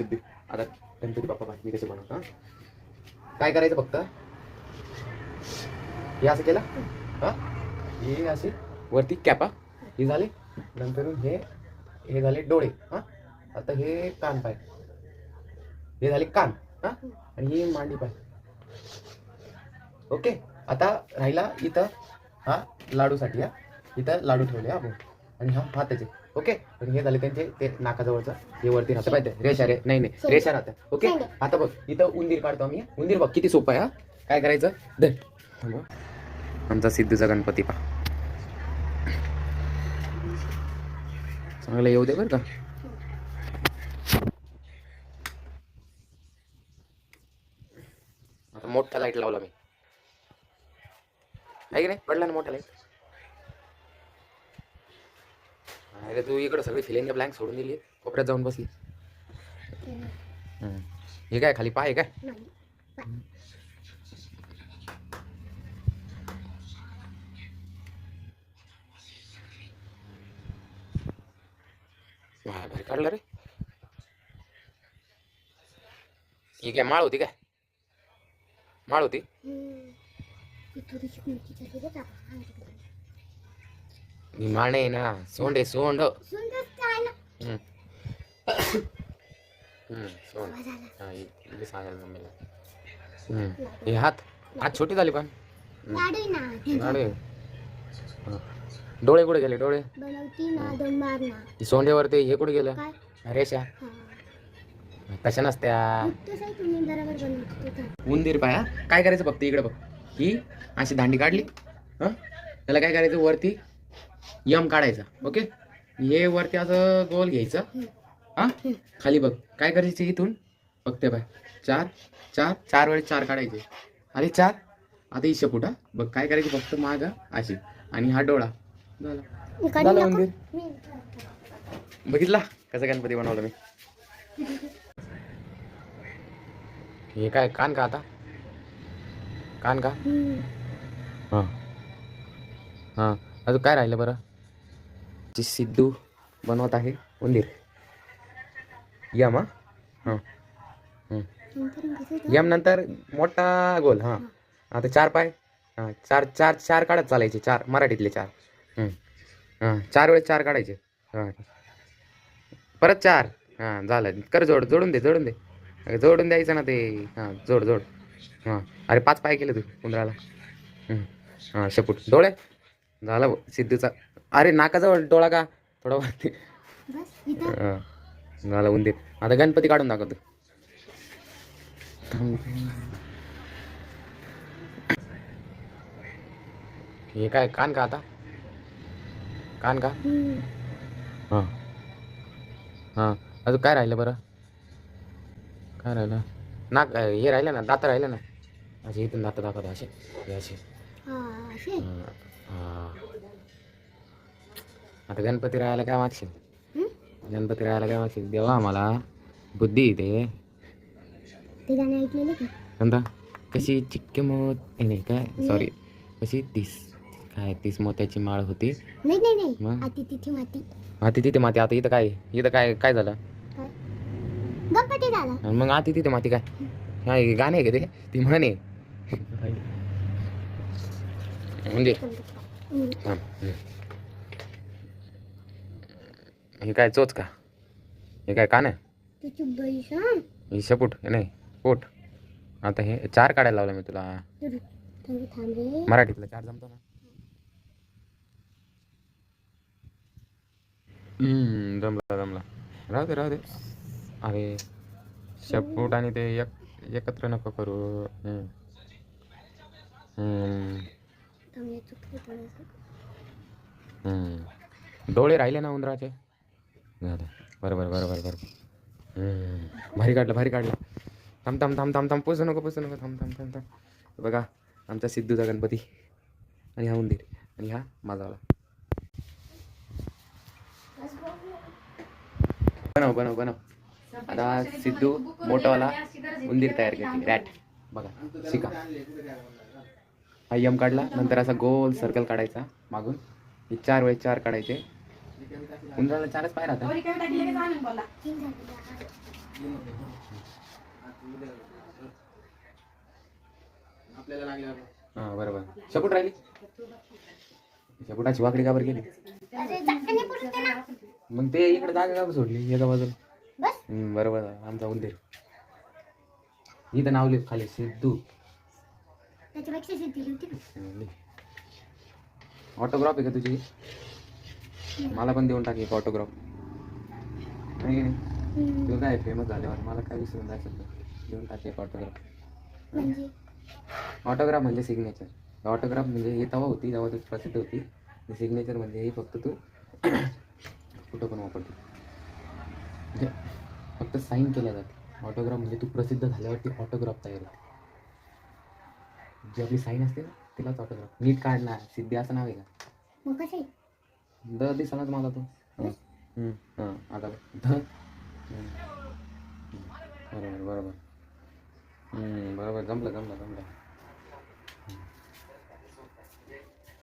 आता गणपती बाप्पा पाठ मी कसे बनवतो. काय करायचं फक्त हे असं केलं हा, हे असे वरती कॅपा हे झाले, नंतर हे झाले डोळे हा, आता हे कान पाय, हे झाले कान हा, आणि ही मांडी पाय. ओके. आता राहिला इथं हा लाडूसाठी, हा इथं लाडू ठेवले आपण, आणि हा हाताचे. ओके. आणि हे झाले त्यांचे ते नाकाजवळचं, हे वरती राहतं पाहिजे रेषा नाही रेषा राहतं. ओके. आता बघ इथं उंदीर काढतो आम्ही. उंदीर बघ किती सोपं आहे. हा काय करायचं धर, आमचा सिद्धूचा गणपती पा चांगलं येऊ दे बरं का. आता मोठा लाईट लावला मी, आहे की नाही, पडला ना मोठा लाईट. अरे तू इकडं सगळी फिलिंग ब्लँक सोडून दिली, कोपऱ्यात जाऊन बसली. हे काय खाली पाय काय. भारी काढलं रे. ही काय माळ होती काय, माळ होती. माळ नाही ना, सोंड आहे सोंड. सोंड सांगायला मम्मीला. हे हात हात छोटी झाली पण लाडू. डोळे कुठे गेले, डोळे सोंडेवरती. हे कुठे गेलं रेषा, कशा नसत्या. उंदीर पाया काय करायचं फक्त इकडे बघ, ही अशी दांडी काढली हा, त्याला काय करायचं वरती यम काढायचा. ओके. हे वरती असं गोल घ्यायचं हा, खाली बघ काय करायचं इथून फक्त बाय चार चार चार वेळेस चार काढायचे. अरे चार. आता ही शेपूट हा बघ काय करायची फक्त माग अशी, आणि हा डोळा झाला उंदीर. बघितला कसा गणपती बनवला मी. हे काय कान का, आता कान का. हां हां. अजून काय राहिलं बरं. सिद्धू बनवत आहे उंदीर. यम हा, यम नंतर मोठा गोल हा. आता चार पाय हा, चार चार चार काढत चालायचे, चार मराठीतले चार. हां 4 वेळेस 4 काढायचे हां, परत 4 हां झालं. कर जोड, जोडून दे जोडून दे, जोडून द्यायचं ना ते. हां जोड जोड हां. अरे 5 पाय केले तू उंदराला. हां शेपूट डोळे झाला सिद्धूचा. अरे नाकाजवळ डोळा का थोडा वरती. झाला उंदीर. आता गणपती काढून दाखवतो. हे काय कान का, आता कान का. हां हां. अजून काय राहिलं बरं, काय राहिलं. नाक हे राहिलं ना, दात राहिलं ना. असे इथून दात दाखवतो असे, हे असे. हां. आता गणपती राहायला काय मागशील, गणपती राहायला काय मागशील. देवा आम्हाला बुद्धी इथे. ते गाणं ऐकलेलं का, कोणता. कशी चिक्के मोत नाही काय, सॉरी कशी 30 मोत्याची माळ होती. नाही नाही नाही, माती तिथे माती, माती तिथे माती. आता इथं काय, इथं काय काय झालं, गणपती झाला. मग आती तिथे माती काय, काय गाणे आहे का ते, ती म्हणे म्हणजे. हे काय चोच का, हे काय कान आहे, ही शेपूट नाही पोट. आता हे 4 काढायला लावलं मी तुला. मराठीतलं 4 जमतो ना. जमला जमला. राहू दे राहू दे. अरे शेपूट आणि ते एकत्र नको करू. डोळे राहिले ना उंदराचे. झालं बरोबर बरोबर बरोबर. भारी काढलं भारी काढलं. थांब थांब थांब थांब थांब, पुसू नको पुसू नको, थांब थांब थांब थांब. बघा आमचा सिद्धूचा गणपती, आणि हा उंदीर, आणि हा माझावाला. बनव बनव बनव. आता सिद्धू मोठावाला उंदीर तयार करते, रॅट. बघा शिका. हा यम काढला, नंतर असा गोल सर्कल काढायचा मागून. हे 4 वेळेस 4 काढायचे. उंदराला 4च पाय राहतात. आपल्याला लागल्यावर हां बरोबर. शेपूट राहिली, शेपुटाची वाकडी का बरं गेली? मग ते इकडे जागा का बरं सोडली एका बाजूला? बरोबर आमचा उंदीर. इथं नाव लिह खाली सिद्धू. ऑटोग्राफ आहे का तुझी? मला पण देऊन टाक एक ऑटोग्राफ. नाही की नाही? तू काय फेमस झाल्यावर मला काय विसरून जायचं, देऊन टाक एक ऑटोग्राफ. ऑटोग्राफ म्हणजे सिग्नेचर. ऑटोग्राफ म्हणजे हे तेव्हा होती जेव्हा तू प्रसिद्ध होती. सिग्नेचर म्हणजे हे फक्त तू कुठं पण वापरतो, म्हणजे फक्त साईन केल्या जाते. ऑटोग्राफ म्हणजे तू प्रसिद्ध झाल्यावरती ऑटोग्राफ तयार होते. जी आपली साईन असते ना तिलाच ऑटोग्राफ. नीट काढणार सिद्धी असं नाव आहे का? द दिसणारच मला तो. हां आता ध. बरोबर बरोबर. बरोबर जमलं जमलं जमलं.